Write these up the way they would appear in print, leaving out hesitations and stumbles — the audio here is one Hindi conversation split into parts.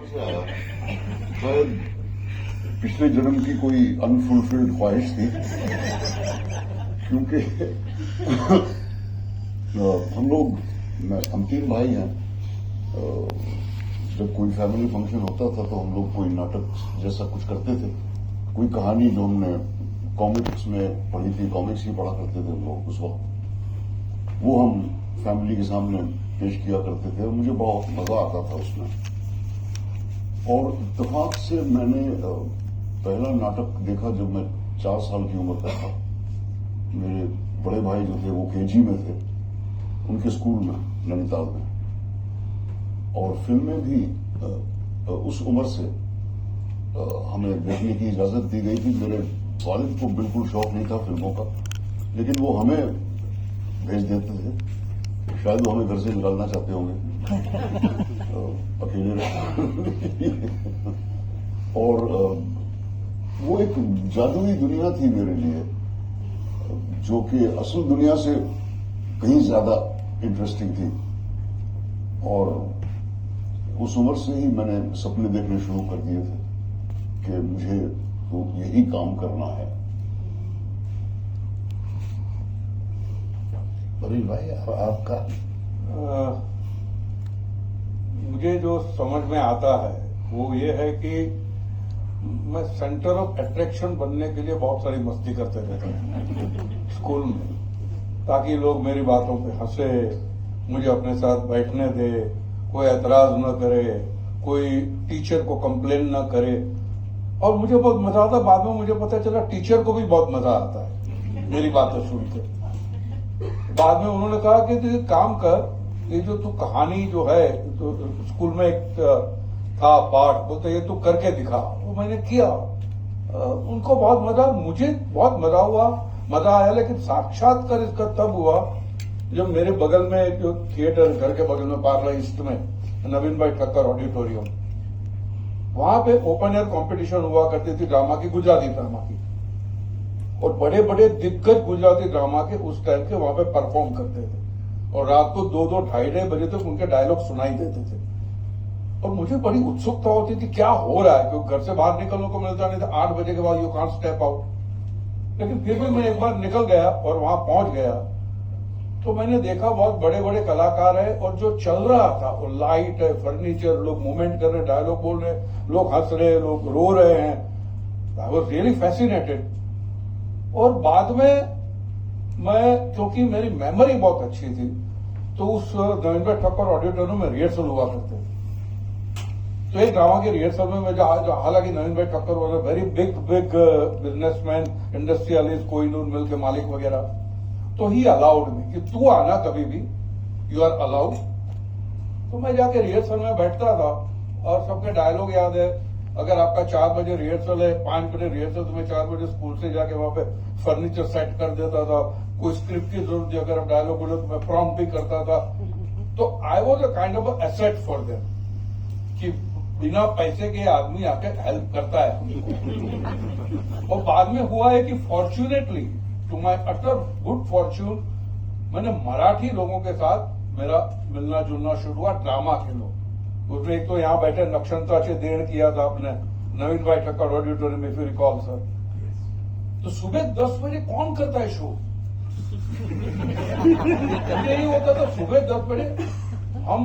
से आया शायद पिछले जन्म की कोई अनफुलफिल्ड ख्वाहिश थी, क्योंकि हम तीन भाई हैं। जब कोई फैमिली फंक्शन होता था तो हम लोग कोई नाटक जैसा कुछ करते थे, कोई कहानी जो हमने कॉमिक्स में पढ़ी थी, कॉमिक्स ही पढ़ा करते थे हम लोग उस वक्त, वो हम फैमिली के सामने पेश किया करते थे और मुझे बहुत मजा आता था उसमें। और इत्तेफाक से मैंने पहला नाटक देखा जब मैं 4 साल की उम्र का था। मेरे बड़े भाई जो थे वो केजी में थे, उनके स्कूल में नैनीताल में। और फिल्में भी उस उम्र से हमें देखने की इजाजत दी गई थी। मेरे वालिद को बिल्कुल शौक नहीं था फिल्मों का, लेकिन वो हमें भेज देते थे। शायद वो हमें घर से निकालना चाहते होंगे अकेले और वो एक जादुई दुनिया थी मेरे लिए, जो कि असल दुनिया से कहीं ज्यादा इंटरेस्टिंग थी। और उस उम्र से ही मैंने सपने देखने शुरू कर दिए थे कि मुझे तो यही काम करना है। बरील भाई आपका? मुझे जो समझ में आता है वो ये है कि मैं सेंटर ऑफ अट्रैक्शन बनने के लिए बहुत सारी मस्ती करते रहता स्कूल में, ताकि लोग मेरी बातों पे हंसे, मुझे अपने साथ बैठने दे, कोई एतराज न करे, कोई टीचर को कंप्लेन न करे। और मुझे बहुत मजा आता। बाद में मुझे पता चला टीचर को भी बहुत मजा आता है मेरी बातें सुनकर। बाद में उन्होंने कहा कि तू काम कर, ये जो तू कहानी जो है, तो स्कूल में एक था पाठ, बोलते ये तू करके दिखा। वो मैंने किया, उनको बहुत मजा, मुझे बहुत मजा आया। लेकिन साक्षात्कार इसका तब हुआ जब मेरे बगल में जो थिएटर, घर के बगल में पार्ला ईस्ट में नवीन भाई ठक्कर ऑडिटोरियम, वहां पे ओपन एयर कंपटीशन हुआ करती थी ड्रामा की, गुजराती ड्रामा की। और बड़े बड़े दिग्गज गुजराती ड्रामा के उस टाइम के वहां पे परफॉर्म करते थे, और रात को 2-2, 2:30 बजे तक उनके डायलॉग सुनाई देते थे। और मुझे बड़ी उत्सुकता होती थी क्या हो रहा है, क्योंकि घर से बाहर निकलने को मिलता नहीं था। 8 बजे के बाद यू कांट स्टेप आउट। लेकिन फिर भी मैं एक बार निकल गया और वहां पहुंच गया तो मैंने देखा बहुत बड़े बड़े कलाकार है, और जो चल रहा था वो लाइट है, फर्नीचर, लोग मूवमेंट कर रहे, डायलॉग बोल रहे, लोग हंस रहे, लोग रो रहे हैं। I was really fascinated. और बाद में मैं, क्योंकि मेरी मेमोरी बहुत अच्छी थी, तो उस नवीन भाई ठक्कर ऑडिटोरियम में रिहर्सल हुआ करते थे। तो एक ड्रामा के रिहर्सल में मैं हालांकि नवीन भाई Thakkar was a very big businessman, industrialist, Kohinoor mill के मालिक वगैरह, तो ही अलाउड मी कि तू आना कभी भी, यू आर अलाउड। तो मैं जाके रिहर्सल में बैठता था और सबके डायलॉग याद है। अगर आपका 4 बजे रिहर्सल है, 5 बजे रिहर्सल, तो मैं 4 बजे स्कूल से जाके वहां पे फर्नीचर सेट कर देता था। कोई स्क्रिप्ट की जरूरत थी, अगर आप डायलॉग बोले तो मैं प्रॉम्प्ट भी करता था। तो I was a kind of asset for them, कि बिना पैसे के आदमी आके हेल्प करता है। और बाद में हुआ है कि fortunately, to my utter good fortune, मैंने मराठी लोगों के साथ मेरा मिलना जुलना शुरू हुआ, ड्रामा के लोग। उसमें एक तो यहां बैठे नक्षत्राचे देण किया था आपने नवीन भाई ठक्कर ऑडिटोरियम में, फिर रिकॉल सर। तो सुबह 10 बजे कौन करता है शो? यही होता था सुबह 10 बजे। हम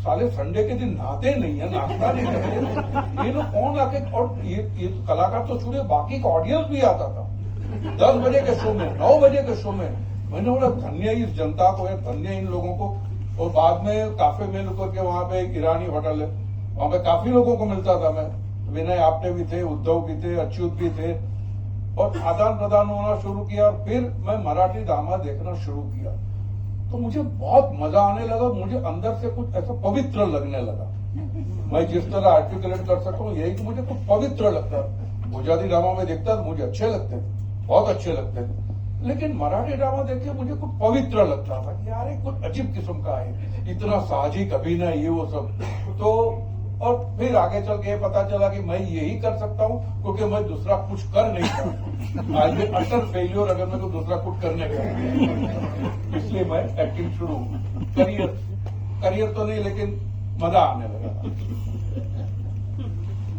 साले संडे के दिन नहाते नहीं है, नाश्ता नहीं करते, ये लोग कौन आके। और ये कलाकार तो छोड़िए, बाकी का ऑडियंस भी आता था 10 बजे के शो में, 9 बजे के शो में। मैंने बोला धन्य इस जनता को है, धन्य इन लोगों को। और बाद में काफे में रुक के वहां पे एक ईरानी होटल है, वहां पे काफी लोगों को मिलता था मैं। विनय आपटे भी थे, उद्धव भी थे, अच्युत भी थे, और आदान प्रदान होना शुरू किया। फिर मैं मराठी ड्रामा देखना शुरू किया तो मुझे बहुत मजा आने लगा। मुझे अंदर से कुछ ऐसा पवित्र लगने लगा। मैं जिस तरह आर्टिकुलेट कर सकता हूँ, यही कि मुझे कुछ पवित्र लगता है। गुजराती ड्रामा में देखता तो मुझे अच्छे लगते थे, बहुत अच्छे लगते थे। लेकिन मराठी ड्रामा देख के मुझे कुछ पवित्र लगता था कि यार ये कुछ अजीब किस्म का है, इतना साहजिक अभिनय, ये वो सब। तो और फिर आगे चल के पता चला कि मैं यही कर सकता हूं, क्योंकि मैं दूसरा कुछ कर नहीं सकता। आज मैं अटर फेल्योर अगर मैं को दूसरा कुछ करने का, इसलिए मैं एक्टिंग शुरू, करियर तो नहीं, लेकिन मजा आने लगा।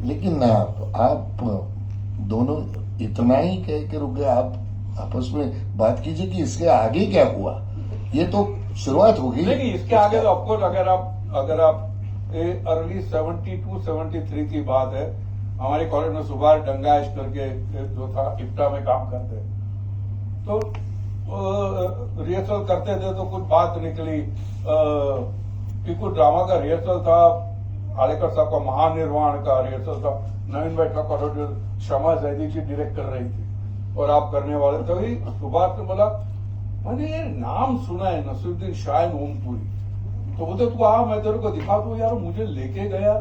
लेकिन आप दोनों इतना ही कह के रुक गए, आप आपस में बात कीजिए कि इसके आगे क्या हुआ। ये तो शुरुआत होगी। नहीं, इसके आगे तो ऑफकोर्स अगर आप अर्ली 72-73 की बात है, हमारे कॉलेज में सुभाष डंगाइश करके जो था इफ्टा में काम करते, तो रिहर्सल करते थे तो कुछ बात निकली कि कुछ ड्रामा का रिहर्सल था, आलेकर साहब का महानिर्वाण का रिहर्सल था, नवीन भाई ठाकुर जो शमा जैदी जी डायरेक्ट कर रही थी और आप करने वाले थे। वही सुभाष ने बोला, मैंने ये नाम सुना है नसीरुद्दीन शाह ओमपुरी, तो बोलते तू आ मैं तेरे को दिखा दूं। यार मुझे लेके गया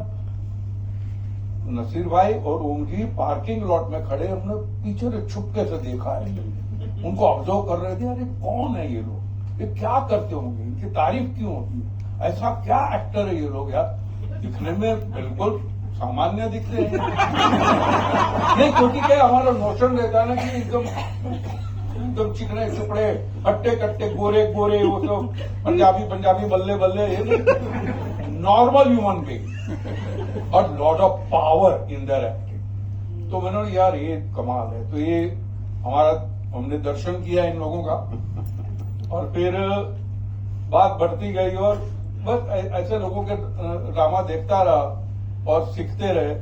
नसीर भाई और ओम जी पार्किंग लॉट में खड़े, हमने पीछे से छुपके से देखा है, उनको ऑब्जर्व कर रहे थे। अरे कौन है ये लोग, ये क्या करते होंगे, इनकी तारीफ क्यों होती है, ऐसा क्या एक्टर है ये लोग। यार दिखने में बिल्कुल सामान्य दिख रहे हैं नहीं, क्योंकि क्या हमारा नोशन रहता है ना कि एकदम चिकने चुपड़े हट्टे कट्टे गोरे गोरे, वो तो पंजाबी बल्ले बल्ले, ये नॉर्मल ह्यूमन बीइंग और lot of power in their acting. तो मैंने यार ये कमाल है। तो ये हमने दर्शन किया इन लोगों का और फिर बात बढ़ती गई और बस ऐसे लोगों के ड्रामा देखता रहा और सीखते रहे।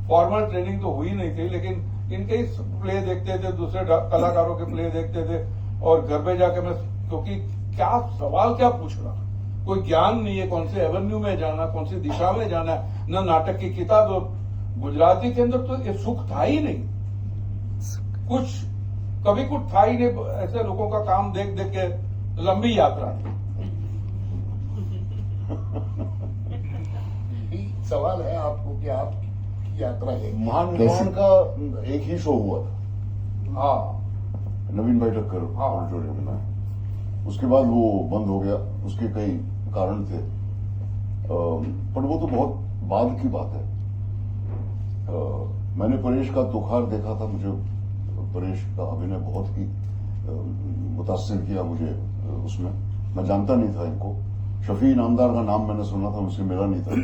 फॉर्मल ट्रेनिंग तो हुई नहीं थी, लेकिन इनके ही प्ले देखते थे, दूसरे कलाकारों के प्ले देखते थे और घर पे जाके मैं, क्योंकि क्या सवाल क्या पूछना, कोई ज्ञान नहीं है, कौन से एवेन्यू में जाना, कौन सी दिशा में जाना है, न नाटक की किताब। गुजराती के अंदर तो ये सुख था ही नहीं, कभी कुछ था ही नहीं। ऐसे लोगों का काम देख देख के लंबी यात्रा थी। सवाल है आपको कि आपकी यात्रा है महानिर्वाण का एक ही शो हुआ था, हाँ, नवीन भाई टक्कर हाँ। ऑडिटोरियम में। उसके बाद वो बंद हो गया, उसके कई कारण थे, पर वो तो बहुत बाद की बात है। मैंने परेश का तुखार देखा था, मुझे परेश का अभिनय बहुत ही मुतासिर किया मुझे उसमें। मैं जानता नहीं था इनको, शफी इनामदार का नाम मैंने सुना था, मुझसे मिला नहीं था,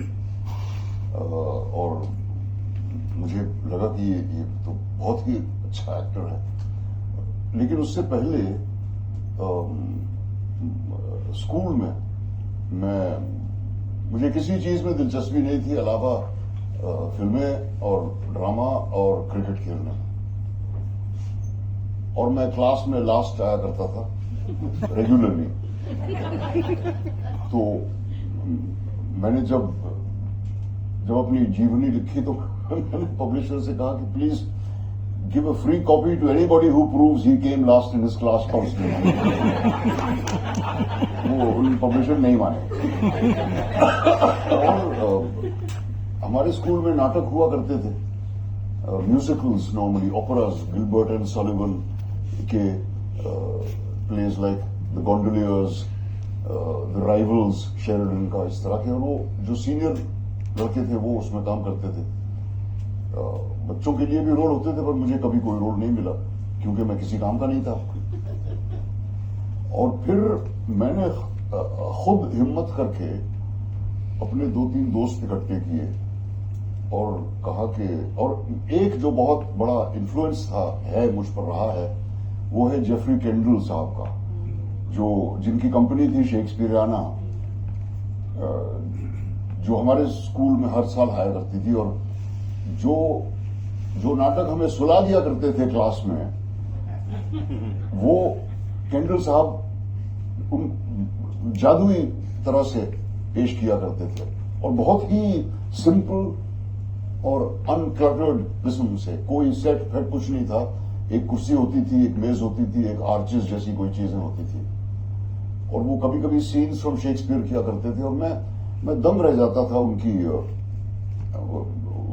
और मुझे लगा कि ये तो बहुत ही अच्छा एक्टर है। लेकिन उससे पहले स्कूल में मुझे किसी चीज में दिलचस्पी नहीं थी अलावा फिल्में और ड्रामा और क्रिकेट खेलना। और मैं क्लास में लास्ट आया करता था रेगुलरली। तो मैंने जब अपनी जीवनी लिखी तो मैंने पब्लिशर से कहा कि please give a free copy to anybody who proves he came last in his class counselling. वो उन पब्लिशर नहीं माने। और हमारे स्कूल में नाटक हुआ करते थे, musicals, normally operas, Gilbert and Sullivan के plays like the Gondoliers, the Rivals, Sheridan का, इस तरह के। और वो जो सीनियर लड़के थे वो उसमें काम करते थे। बच्चों के लिए भी रोल होते थे, पर मुझे कभी कोई रोल नहीं मिला क्योंकि मैं किसी काम का नहीं था। और फिर मैंने खुद हिम्मत करके अपने 2-3 दोस्त इकट्ठे किए और कहा कि, और एक जो बहुत बड़ा इन्फ्लुएंस है मुझ पर रहा है, वो है जेफरी केंडल साहब का, जिनकी कंपनी थी शेक्सपियरियाना, जो हमारे स्कूल में हर साल आया करती थी। और जो नाटक हमें सुला दिया करते थे क्लास में, वो केंडल साहब उन जादुई तरह से पेश किया करते थे और बहुत ही सिंपल और अनक्लटर्ड किस्म से। कोई सेट फेट कुछ नहीं था, एक कुर्सी होती थी, एक मेज होती थी, एक आर्चेस जैसी कोई चीजें होती थी। और वो कभी कभी सीन्स फ्रॉम शेक्सपियर किया करते थे और मैं दम रह जाता था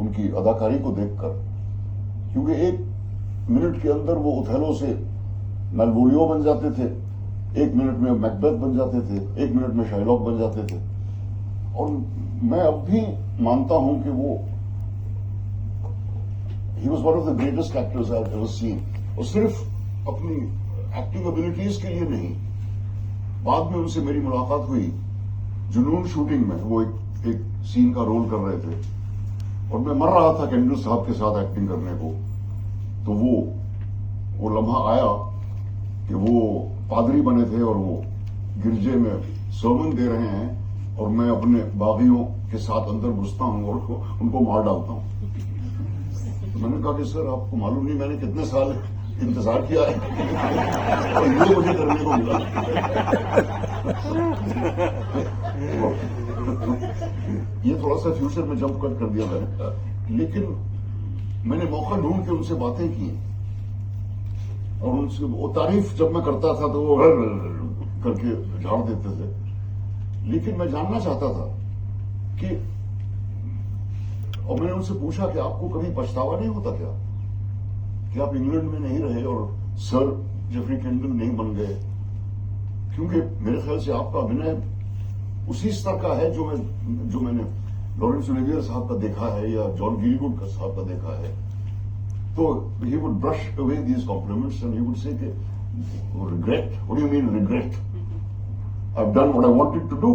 उनकी अदाकारी को देखकर, क्योंकि 1 मिनट के अंदर वो ओथेलो से मैलवोलियो बन जाते थे, 1 मिनट में मैकबेथ बन जाते थे, 1 मिनट में शाइलॉक बन जाते थे। और मैं अब भी मानता हूं कि वो he was one of the greatest actors I have ever seen. और सिर्फ अपनी एक्टिंग एबिलिटीज के लिए नहीं, बाद में उनसे मेरी मुलाकात हुई जुनून शूटिंग में। वो एक सीन का रोल कर रहे थे और मैं मर रहा था कैंडल साहब के साथ एक्टिंग करने को, तो वो लम्हा आया कि वो पादरी बने थे और वो गिरजे में सर्मन दे रहे हैं और मैं अपने बागियों के साथ अंदर घुसता हूं और उनको मार डालता हूं। तो मैंने कहा कि सर आपको मालूम नहीं मैंने कितने साल इंतजार किया है और ये मुझे करने को मिला। ये थोड़ा सा फ्यूचर में जंप कट कर दिया मैंने, लेकिन मैंने मौका ढूंढ के उनसे बातें की और उनसे वो तारीफ जब मैं करता था तो वो करके झाड़ देते थे। लेकिन मैं जानना चाहता था कि, और मैंने उनसे पूछा कि आपको कभी पछतावा नहीं होता क्या कि आप इंग्लैंड में नहीं रहे और सर जेफरी कैंडल नहीं बन गए, क्योंकि मेरे ख्याल से आपका अभिनय उसी स्तर का है जो मैंने लॉरेंस ओलिवियर साहब का देखा है या जॉन गिलगुड का साहब का देखा है। तो he would brush away these compliments and he would say regret, what do you mean regret, I have done what I wanted to do,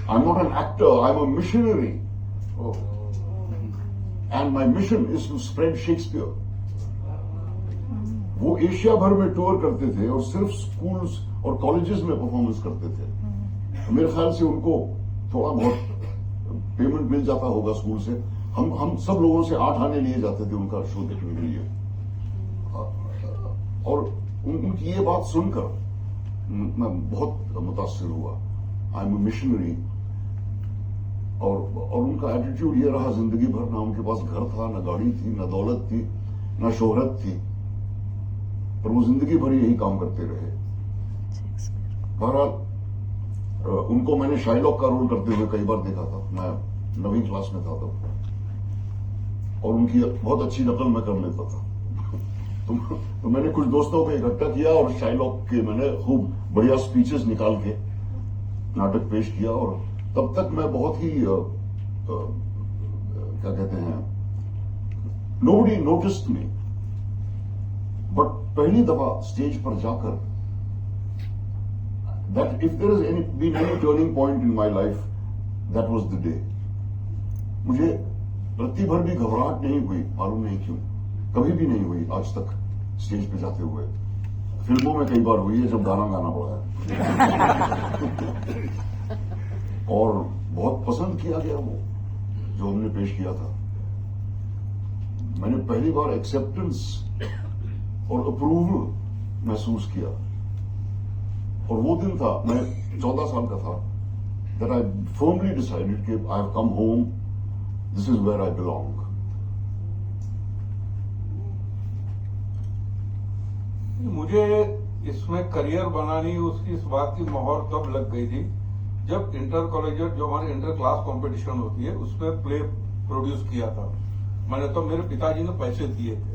I am not an actor, I am a missionary and my mission is to spread Shakespeare. वो एशिया भर में टूर करते थे और सिर्फ स्कूल्स और कॉलेजेस में परफॉर्मेंस करते थे। मेरे ख्याल से उनको थोड़ा बहुत पेमेंट मिल जाता होगा स्कूल से। हम सब लोगों से 8 आने लिए जाते थे उनका शो देखने के लिए। और उनकी ये बात सुनकर मैं बहुत मुतासिर हुआ। I am a missionary. और उनका एटीट्यूड ये रहा जिंदगी भर, ना उनके पास घर था, ना गाड़ी थी, ना दौलत थी, ना शोहरत थी, पर वो जिंदगी भर यही काम करते रहे। बहरहाल उनको मैंने शाइलॉक का रोल करते हुए कई बार देखा था, मैं 9वीं क्लास में था तब, और उनकी बहुत अच्छी नकल मैं कर लेता था। तो मैंने कुछ दोस्तों को इकट्ठा किया और शाइलॉक के मैंने खूब बढ़िया स्पीचेस निकाल के नाटक पेश किया। और तब तक मैं बहुत ही क्या कहते हैं, नोबडी नोटिस्ड मी, बट पहली दफा स्टेज पर जाकर that if there has been any turning point in my life, that was the day. मुझे रत्ती भर भी घबराहट नहीं हुई, मालूम नहीं क्यों, कभी भी नहीं हुई आज तक स्टेज पे जाते हुए। फिल्मों में कई बार हुई है जब गाना गाना पड़ा है और बहुत पसंद किया गया वो जो हमने पेश किया था। मैंने पहली बार एक्सेप्टेंस और अप्रूवल महसूस किया, और वो दिन था, मैं 14 साल का था, that I firmly decided कि I have come home, this is where I belong. मुझे इसमें करियर बनानी उसकी इस बात की मोहर तब लग गई थी जब इंटर कॉलेजिएट, जो हमारी इंटर क्लास कंपटीशन होती है, उसमें प्ले प्रोड्यूस किया था मैंने। तो मेरे पिताजी ने पैसे दिए थे।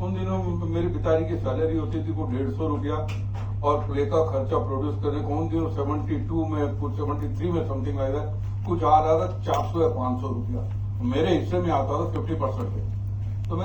उन दिनों मेरे पिताजी की सैलरी होती थी वो 150 रुपया, और प्ले का खर्चा प्रोड्यूस करने को उन दिनों 72 में कुछ 73 में समथिंग लाइक दैट कुछ आ रहा था 400 या 500 रुपया। मेरे हिस्से में आता था 50% पे।